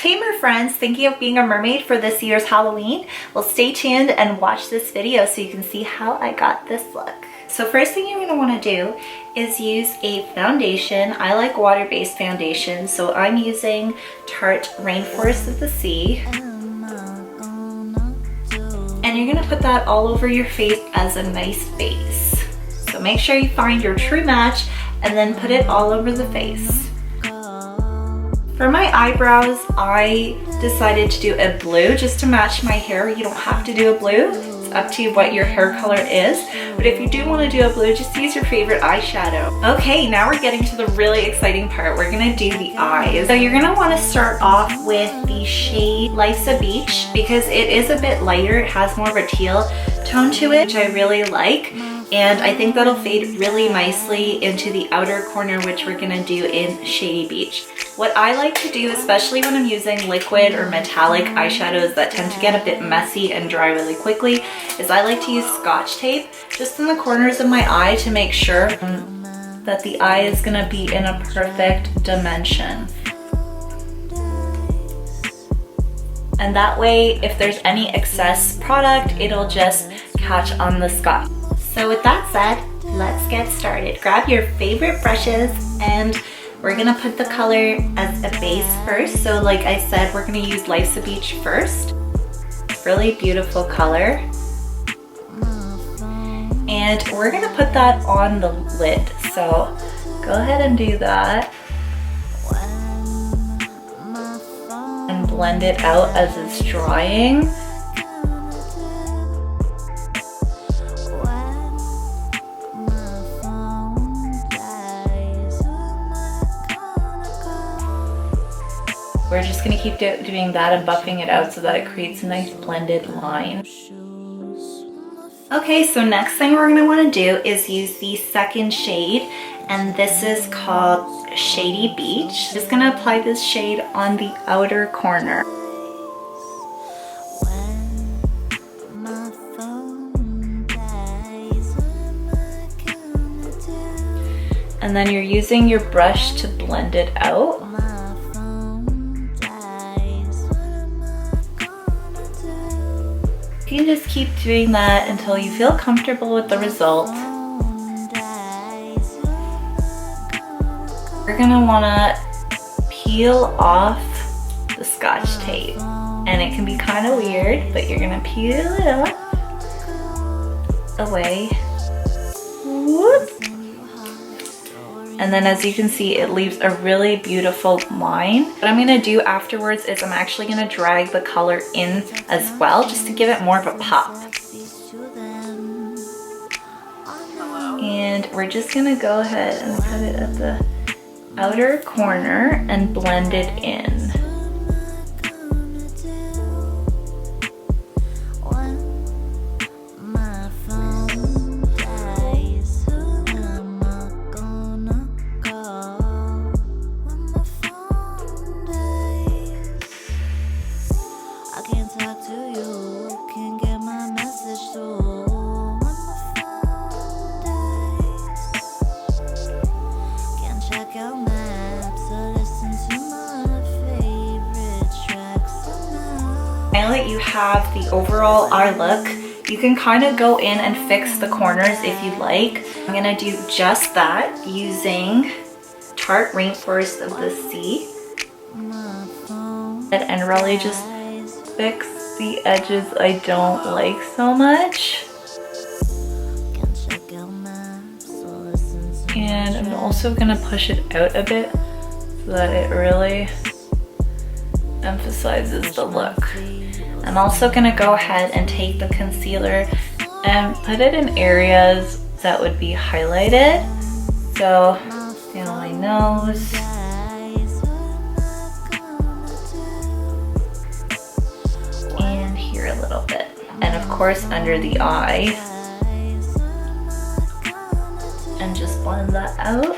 Hey mer friends, thinking of being a mermaid for this year's Halloween? Well, stay tuned and watch this video so you can see how I got this look. So first thing you're going to want to do is use a foundation. I like water-based foundation, so I'm using Tarte Rainforest of the Sea. And you're going to put that all over your face as a nice base. So make sure you find your true match and then put it all over the face. For my eyebrows, I decided to do a blue just to match my hair. You don't have to do a blue. It's up to you what your hair color is. But if you do want to do a blue, just use your favorite eyeshadow. Okay, now we're getting to the really exciting part. We're going to do the eyes. So you're going to want to start off with the shade Life's a Beach because it is a bit lighter. It has more of a teal tone to it, which I really like. And I think that'll fade really nicely into the outer corner, which we're gonna do in Shady Beach. What I like to do, especially when I'm using liquid or metallic eyeshadows that tend to get a bit messy and dry really quickly, is I like to use Scotch tape just in the corners of my eye to make sure that the eye is gonna be in a perfect dimension. And that way, if there's any excess product, it'll just catch on the Scotch. So with that said, let's get started. Grab your favorite brushes and we're gonna put the color as a base first. So like I said, we're gonna use Life's a Beach first. Really beautiful color. And we're gonna put that on the lid. So go ahead and do that. And blend it out as it's drying. We're just gonna keep doing that and buffing it out so that it creates a nice blended line. Okay, so next thing we're gonna wanna do is use the second shade, and this is called Shady Beach. Just gonna apply this shade on the outer corner. And then you're using your brush to blend it out. You can just keep doing that until you feel comfortable with the result. You're gonna wanna peel off the Scotch tape. And it can be kind of weird, but you're gonna peel it off away. Whoop. And then as you can see, it leaves a really beautiful line. What I'm gonna do afterwards is I'm actually gonna drag the color in as well, just to give it more of a pop. And we're just gonna go ahead and put it at the outer corner and blend it in. Now that you have the overall eye look, you can kind of go in and fix the corners if you like. I'm gonna do just that using Tarte Rainforest of the Sea. And really just fix the edges I don't like so much. And I'm also gonna push it out a bit so that it really emphasizes the look. I'm also gonna go ahead and take the concealer and put it in areas that would be highlighted. So down my nose. And here a little bit. And of course under the eye. And just blend that out.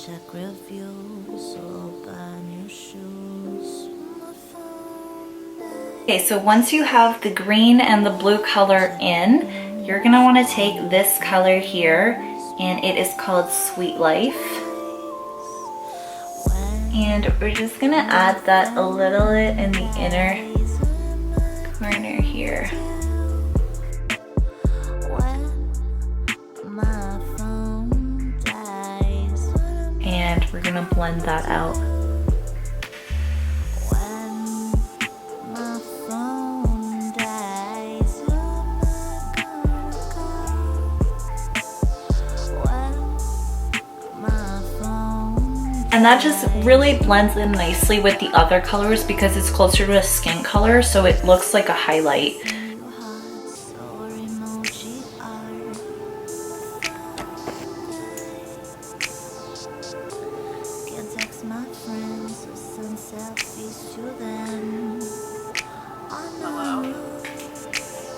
check reviews or buy new shoes. Okay, so once you have the green and the blue color in, you're gonna wanna take this color here, and it is called Sweet Life. And we're just gonna add that a little bit in the inner corner here. And we're gonna blend that out. And that just really blends in nicely with the other colors because it's closer to a skin color, so it looks like a highlight.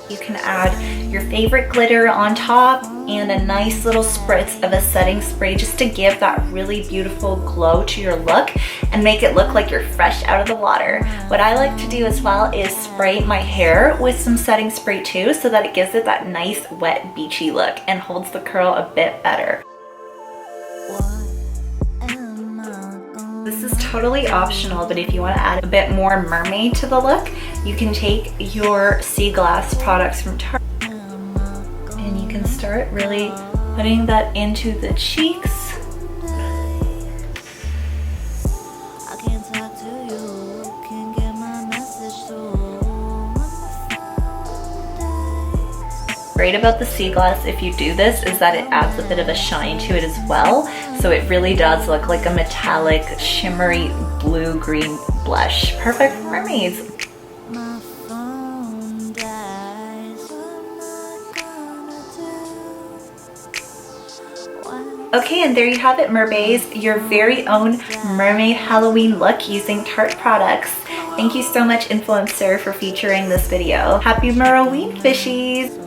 You can add your favorite glitter on top and a nice little spritz of a setting spray just to give that really beautiful glow to your look and make it look like you're fresh out of the water. What I like to do as well is spray my hair with some setting spray too, so that it gives it that nice wet beachy look and holds the curl a bit better. This is totally optional, but if you want to add a bit more mermaid to the look, you can take your sea glass products from Tarte and you can start really putting that into the cheeks. Great about the sea glass if you do this is that it adds a bit of a shine to it as well, so it really does look like a metallic shimmery blue-green blush. Perfect for mermaids. Okay, and there you have it, Merbabies, your very own mermaid Halloween look using Tarte products. Thank you so much, Influencer, for featuring this video. Happy Merroween, fishies!